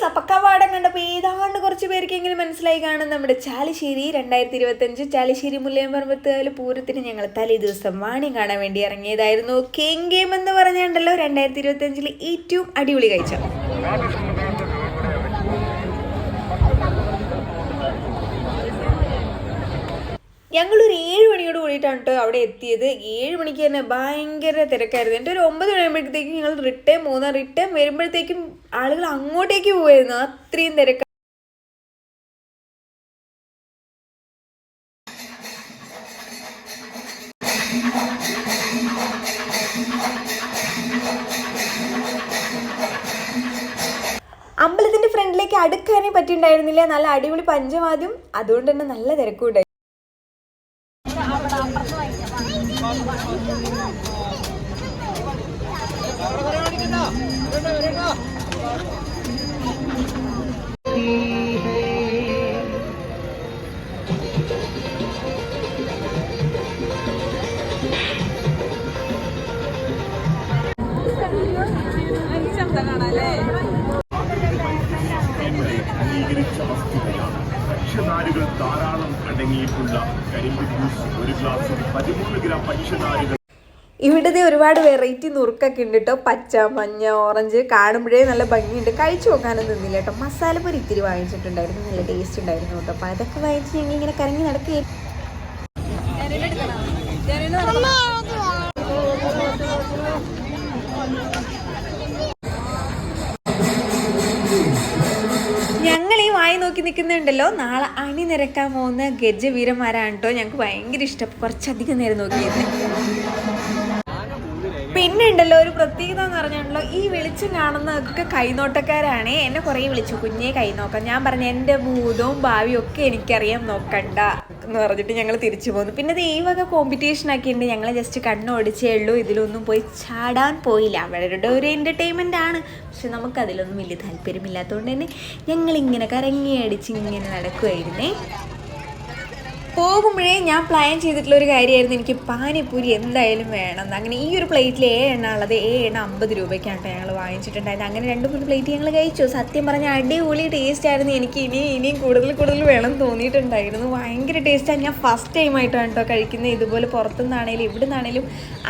അപ്പോൾ കവാടം കണ്ടപ്പോൾ ഏതാണ്ട് കുറച്ച് പേർക്ക് എങ്ങനെ മനസ്സിലായി കാണും നമ്മുടെ ചാലിശ്ശേരി 2025 ചാലിശ്ശേരി മുല്ലയമ്പറമ്പത്ത് പൂരത്തിന് ഞങ്ങൾ തലേ ദിവസം വാണി കാണാൻ വേണ്ടി ഇറങ്ങിയതായിരുന്നു. കേം എന്ന് പറഞ്ഞുണ്ടല്ലോ 2025 ഏറ്റവും അടിപൊളി കാഴ്ച. ഞങ്ങളൊരു 7 മണിയോട് കൂടിയിട്ടാണ് കേട്ടോ അവിടെ എത്തിയത്. 7 മണിക്ക് തന്നെ ഭയങ്കര തിരക്കായിരുന്നു. എന്നിട്ട് ഒരു 9 മണിയാകുമ്പോഴത്തേക്കും ഞങ്ങൾ റിട്ടേൺ വരുമ്പോഴത്തേക്കും ആളുകൾ അങ്ങോട്ടേക്ക് പോയിരുന്നു. അത്രയും തിരക്ക്. അമ്പലത്തിന്റെ ഫ്രണ്ടിലേക്ക് അടുക്കാനേ പറ്റിയിട്ടുണ്ടായിരുന്നില്ല. നല്ല അടിപൊളി പഞ്ചവാദ്യം, അതുകൊണ്ട് തന്നെ നല്ല തിരക്കുണ്ടായി. പച്ചനാരുകൾ ധാരാളം അടങ്ങിയിട്ടുള്ള കരിമ്പ് ജ്യൂസ് 1 ഗ്ലാസ്സിൽ 13 ഗ്രാം പച്ചനാരുകൾ. ഇവിടുത്തെ ഒരുപാട് വെറൈറ്റി നുറുക്കൊക്കെ ഉണ്ട് കേട്ടോ. പച്ച, മഞ്ഞ, ഓറഞ്ച് കാണുമ്പോഴേ നല്ല ഭംഗിയുണ്ട്. കഴിച്ചു നോക്കാനും നിന്നില്ല കേട്ടോ. മസാലപ്പൊരി ഇത്തിരി വാങ്ങിച്ചിട്ടുണ്ടായിരുന്നു, നല്ല ടേസ്റ്റ് ഉണ്ടായിരുന്നു കേട്ടോ. അപ്പോൾ അതൊക്കെ വാങ്ങിച്ച് ഞങ്ങളിങ്ങനെ കറങ്ങി നടക്കുകയായിരുന്നു. ഞങ്ങൾ ഈ വായി നോക്കി നിൽക്കുന്നുണ്ടല്ലോ, നാളെ അണിനിരക്കാൻ പോകുന്ന ഗജവീരന്മാരാണ് കേട്ടോ. ഞങ്ങൾക്ക് ഭയങ്കര ഇഷ്ടം. കുറച്ചധികം നേരം നോക്കിയിരുന്നു. പിന്നെ ഉണ്ടല്ലോ ഒരു പ്രത്യേകത എന്ന് പറഞ്ഞാണല്ലോ, ഈ വെളിച്ചം കാണുന്നതൊക്കെ കൈനോട്ടക്കാരാണ്. എന്നെ കുറേ വിളിച്ചു, കുഞ്ഞേ കൈ നോക്കാം. ഞാൻ പറഞ്ഞു എൻ്റെ ഭൂതവും ഭാവിയും ഒക്കെ എനിക്കറിയാം, നോക്കണ്ട എന്ന് പറഞ്ഞിട്ട് ഞങ്ങൾ തിരിച്ചു പോന്നു. പിന്നെ ഇത് ഈ വക കോമ്പറ്റീഷൻ ഒക്കെ ഉണ്ട്. ഞങ്ങൾ ജസ്റ്റ് കണ്ണോടിച്ചേ ഉള്ളൂ. ഇതിലൊന്നും പോയി ചാടാൻ പോയില്ല. അവരുടെ ഒരു എൻ്റർടൈൻമെൻ്റ് ആണ്. പക്ഷെ നമുക്കതിലൊന്നും വലിയ താല്പര്യമില്ലാത്തതുകൊണ്ട് തന്നെ ഞങ്ങളിങ്ങനെ കറങ്ങി അടിച്ച് ഇങ്ങനെ നടക്കുമായിരുന്നേ. പോകുമ്പോഴേ ഞാൻ പ്ലാൻ ചെയ്തിട്ടുള്ളൊരു കാര്യമായിരുന്നു, എനിക്ക് പാനിപ്പൂരി എന്തായാലും വേണം. അങ്ങനെ ഈ ഒരു പ്ലേറ്റിൽ 7 എണ്ണ ഉള്ളത് 7 എണ്ണ 50 രൂപയ്ക്കാണ് ഞങ്ങൾ വാങ്ങിച്ചിട്ടുണ്ടായത്. അങ്ങനെ 2-3 പ്ലേറ്റ് ഞങ്ങൾ കഴിച്ചു. സത്യം പറഞ്ഞാൽ അടിപൊളി ടേസ്റ്റ് ആയിരുന്നു. എനിക്ക് ഇനിയും കൂടുതൽ വേണം തോന്നിയിട്ടുണ്ടായിരുന്നു. ഭയങ്കര ടേസ്റ്റാണ്. ഞാൻ ഫസ്റ്റ് ടൈമായിട്ടാണ് കേട്ടോ കഴിക്കുന്നത്. ഇതുപോലെ പുറത്തുനിന്നാണേലും ഇവിടെ നിന്നാണേലും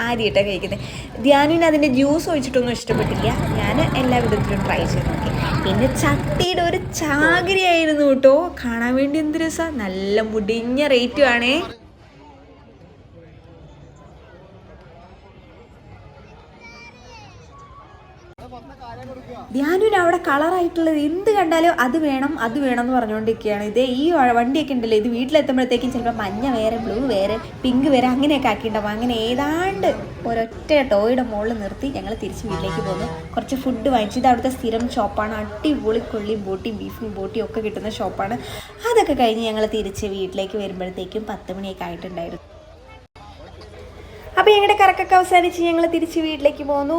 ആദ്യമായിട്ടാണ് കഴിക്കുന്നത്. ധ്യാനുവിന് അതിൻ്റെ ജ്യൂസ് ഒഴിച്ചിട്ടൊന്നും ഇഷ്ടപ്പെട്ടില്ല. ഞാൻ എല്ലാ വിധത്തിലും ട്രൈ ചെയ്ത് നോക്കി. പിന്നെ ചട്ടിയുടെ ഒരു ചാകരയായിരുന്നു കേട്ടോ. കാണാൻ വേണ്ടി എന്ത് രസമാണ്. നല്ല മുടിഞ്ഞ റേറ്റും ആണേ. ധ്യാനുവിന് അവിടെ കളറായിട്ടുള്ളത് എന്ത് കണ്ടാലും അത് വേണം എന്ന് പറഞ്ഞുകൊണ്ടിരിക്കുകയാണ്. ഇത് ഈ വണ്ടിയൊക്കെ ഉണ്ടല്ലോ, ഇത് വീട്ടിലെത്തുമ്പോഴത്തേക്കും ചിലപ്പോൾ മഞ്ഞ വേറെ, ബ്ലൂ വേറെ, പിങ്ക് വേറെ അങ്ങനെയൊക്കെ ആക്കിയിട്ടുണ്ടാവും. അങ്ങനെ ഏതാണ്ട് ഒരൊറ്റ ടോയുടെ മുകളിൽ നിർത്തി ഞങ്ങൾ തിരിച്ച് വീട്ടിലേക്ക് പോകുന്നു. കുറച്ച് ഫുഡ് വാങ്ങിച്ചു. ഇത് അവിടുത്തെ സ്ഥിരം ഷോപ്പാണ്. അടിപൊളി കൊള്ളിയും ബോട്ടിയും ബീഫും ബോട്ടിയും ഒക്കെ കിട്ടുന്ന ഷോപ്പാണ്. അതൊക്കെ കഴിഞ്ഞ് ഞങ്ങൾ തിരിച്ച് വീട്ടിലേക്ക് വരുമ്പോഴത്തേക്കും 10 മണിയൊക്കെ ആയിട്ടുണ്ടായിരുന്നു. അപ്പോൾ ഞങ്ങളുടെ കറക്കൊക്കെ അവസാനിച്ച് ഞങ്ങൾ തിരിച്ച് വീട്ടിലേക്ക് പോന്നു.